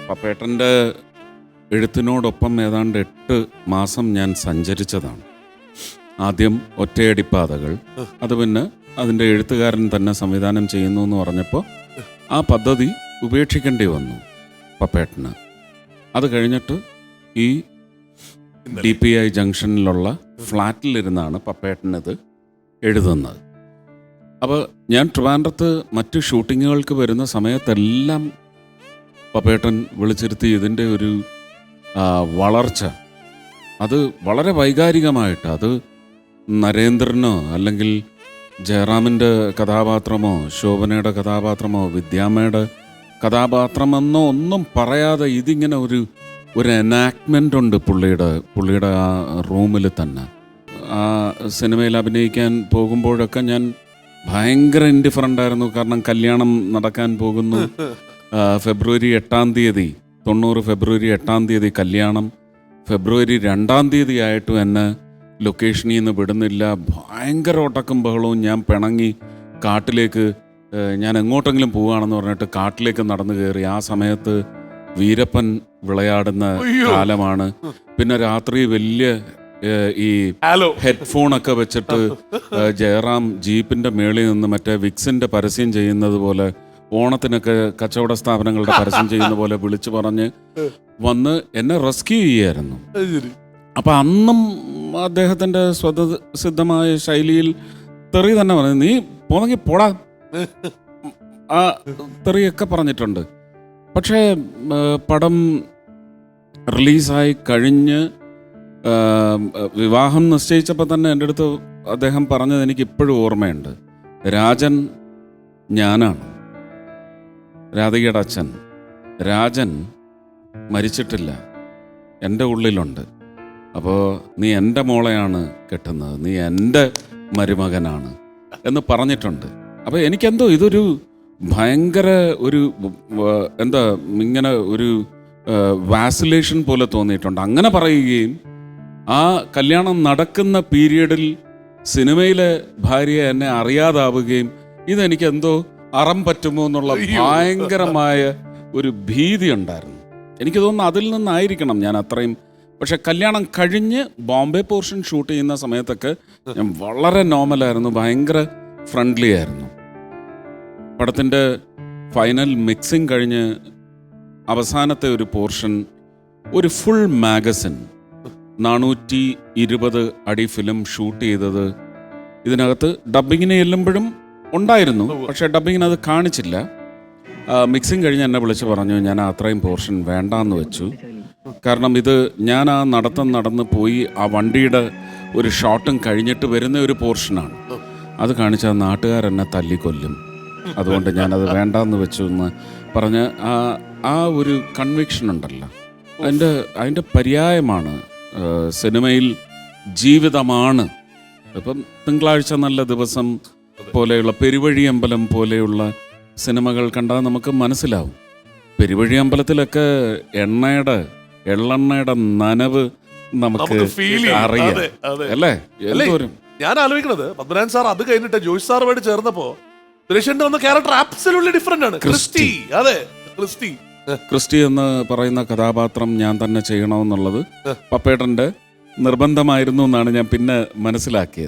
പപ്പേട്ടൻ്റെ എഴുത്തിനോടൊപ്പം ഏതാണ്ട് 8 മാസം ഞാൻ സഞ്ചരിച്ചതാണ്. ആദ്യം ഒറ്റയടിപ്പാതകൾ, അത് പിന്നെ അതിൻ്റെ എഴുത്തുകാരൻ തന്നെ സംവിധാനം ചെയ്യുന്നു എന്ന് പറഞ്ഞപ്പോൾ ആ പദ്ധതി ഉപേക്ഷിക്കേണ്ടി വന്നു പപ്പേട്ടന്. അത് കഴിഞ്ഞിട്ട് ഈ DPI ജംഗ്ഷനിലുള്ള ഫ്ലാറ്റിലിരുന്നാണ് പപ്പേട്ടനത് എഴുതുന്നത്. അപ്പോൾ ഞാൻ ട്രിവാൻഡ്രത്ത് മറ്റു ഷൂട്ടിങ്ങുകൾക്ക് വരുന്ന സമയത്തെല്ലാം പപ്പേട്ടൻ വിളിച്ചിരുത്തി ഇതിൻ്റെ ഒരു വളർച്ച അത് വളരെ വൈകാരികമായിട്ട്, അത് നരേന്ദ്രനോ അല്ലെങ്കിൽ ജയറാമിൻ്റെ കഥാപാത്രമോ ശോഭനയുടെ കഥാപാത്രമോ വിദ്യാമ്മയുടെ കഥാപാത്രമെന്നോ ഒന്നും പറയാതെ ഇതിങ്ങനെ ഒരു എനാക്ട്മെൻ്റ് ഉണ്ട് പുള്ളിയുടെ ആ റൂമിൽ തന്നെ. ആ സിനിമയിൽ അഭിനയിക്കാൻ പോകുമ്പോഴൊക്കെ ഞാൻ ഭയങ്കര ഇൻഡിഫറൻ്റ് ആയിരുന്നു. കാരണം കല്യാണം നടക്കാൻ പോകുന്നു, ഫെബ്രുവരി 8-ാം തീയതി, 90 ഫെബ്രുവരി 8-ാം തീയതി കല്യാണം. ഫെബ്രുവരി 2-ാം തീയതി ആയിട്ടും എന്നെ ലൊക്കേഷനിൽ നിന്ന് വിടുന്നില്ല. ഭയങ്കര ഒട്ടക്കും ബഹളവും. ഞാൻ പിണങ്ങി കാട്ടിലേക്ക്, ഞാൻ എങ്ങോട്ടെങ്കിലും പോവുകയാണെന്ന് പറഞ്ഞിട്ട് കാട്ടിലേക്ക് നടന്നു കയറി. ആ സമയത്ത് വീരപ്പൻ വിളയാടുന്ന കാലമാണ്. പിന്നെ രാത്രി വലിയ ഈ ഹെഡ്ഫോണൊക്കെ വെച്ചിട്ട് ജയറാം ജീപ്പിന്റെ മേളിൽ നിന്ന് മറ്റേ വിക്സിന്റെ പരസ്യം ചെയ്യുന്നത് പോലെ, ഓണത്തിനൊക്കെ കച്ചവട സ്ഥാപനങ്ങളുടെ പരസ്യം ചെയ്യുന്ന പോലെ വിളിച്ചു പറഞ്ഞ് വന്ന് എന്നെ റെസ്ക്യൂ ചെയ്യായിരുന്നു. അപ്പൊ അന്നും അദ്ദേഹത്തിന്റെ സ്വതസിദ്ധമായ ശൈലിയിൽ തെറി തന്നെ പറഞ്ഞു, നീ പോന്നെങ്കിൽ പോടാ, ആ തെറിയൊക്കെ പറഞ്ഞിട്ടുണ്ട്. പക്ഷേ പടം റിലീസായി കഴിഞ്ഞ് വിവാഹം നിശ്ചയിച്ചപ്പോൾ തന്നെ എൻ്റെ അടുത്ത് അദ്ദേഹം പറഞ്ഞത് എനിക്ക് ഇപ്പോഴും ഓർമ്മയുണ്ട്. രാജൻ ഞാനാണ്, രാധികയുടെ അച്ഛൻ. രാജൻ മരിച്ചിട്ടില്ല, എൻ്റെ ഉള്ളിലുണ്ട്. അപ്പോൾ നീ എൻ്റെ മോളെയാണ് കെട്ടുന്നത്, നീ എൻ്റെ മരുമകനാണ് എന്ന് പറഞ്ഞിട്ടുണ്ട്. അപ്പോൾ എനിക്കെന്തോ ഇതൊരു ഭയങ്കര ഒരു എന്താ ഇങ്ങനെ ഒരു വാസിലേഷൻ പോലെ തോന്നിയിട്ടുണ്ട്. അങ്ങനെ പറയുകയും ആ കല്യാണം നടക്കുന്ന പീരീഡിൽ സിനിമയിലെ ഭാര്യ എന്നെ അറിയാതാവുകയും ഇതെനിക്കെന്തോ അറം പറ്റുമോ എന്നുള്ള ഭയങ്കരമായ ഒരു ഭീതി ഉണ്ടായിരുന്നു. എനിക്ക് തോന്നുന്നു അതിൽ നിന്നായിരിക്കണം ഞാൻ അത്രയും. പക്ഷെ കല്യാണം കഴിഞ്ഞ് ബോംബെ പോർഷൻ ഷൂട്ട് ചെയ്യുന്ന സമയത്തൊക്കെ ഞാൻ വളരെ നോർമലായിരുന്നു, ഭയങ്കര ഫ്രണ്ട്ലി ആയിരുന്നു. പടത്തിൻ്റെ ഫൈനൽ മിക്സിങ് കഴിഞ്ഞ് അവസാനത്തെ ഒരു പോർഷൻ, ഒരു ഫുൾ മാഗസിൻ 420 അടി ഫിലിം ഷൂട്ട് ചെയ്തത് ഇതിനകത്ത് ഡബ്ബിങ്ങിന് ചെല്ലുമ്പോഴും ഉണ്ടായിരുന്നു. പക്ഷേ ഡബ്ബിങ്ങിന് അത് കാണിച്ചില്ല. മിക്സിങ് കഴിഞ്ഞ് എന്നെ വിളിച്ച് പറഞ്ഞു, ഞാൻ അത്രയും പോർഷൻ വേണ്ടാന്ന് വെച്ചു. കാരണം ഇത് ഞാൻ ആ നടന്ന് പോയി ആ വണ്ടിയുടെ ഒരു ഷോട്ടും കഴിഞ്ഞിട്ട് വരുന്ന ഒരു പോർഷനാണ്. അത് കാണിച്ചാൽ നാട്ടുകാരെന്നെ തല്ലിക്കൊല്ലും, അതുകൊണ്ട് ഞാനത് വേണ്ടാന്ന് വെച്ചു എന്ന് പറഞ്ഞ് ആ ഒരു കൺവിക്ഷൻ ഉണ്ടല്ലോ, അതിൻ്റെ പര്യായമാണ് സിനിമയിൽ ജീവിതമാണ്. ഇപ്പം തിങ്കളാഴ്ച നല്ല ദിവസം പോലെയുള്ള, പെരുവഴി അമ്പലം പോലെയുള്ള സിനിമകൾ കണ്ടാൽ നമുക്ക് മനസ്സിലാവും. പെരുവഴി അമ്പലത്തിലൊക്കെ എള്ളെണ്ണയുടെ നനവ് നമുക്ക് അറിയാം അല്ലേ? എല്ലാവരും ഞാൻ ആലോചിക്കണത് പത്മനാഭൻ സാർ അത് കഴിഞ്ഞിട്ട് ജോഷ് സാറുമായിട്ട് ചേർന്നപ്പോ സുരേഷിന്റെ വന്ന ക്യാരക്ടർ ആബ്സല്യൂട്ട്ലി ഡിഫറെന്റ് ആണ്. ക്രിസ്റ്റി. അതെ, ക്രിസ്റ്റി എന്ന് പറയുന്ന കഥാപാത്രം ഞാൻ തന്നെ ചെയ്യണമെന്നുള്ളത് പപ്പേട്ടൻ്റെ നിർബന്ധമായിരുന്നു എന്നാണ് ഞാൻ പിന്നെ മനസ്സിലാക്കിയത്.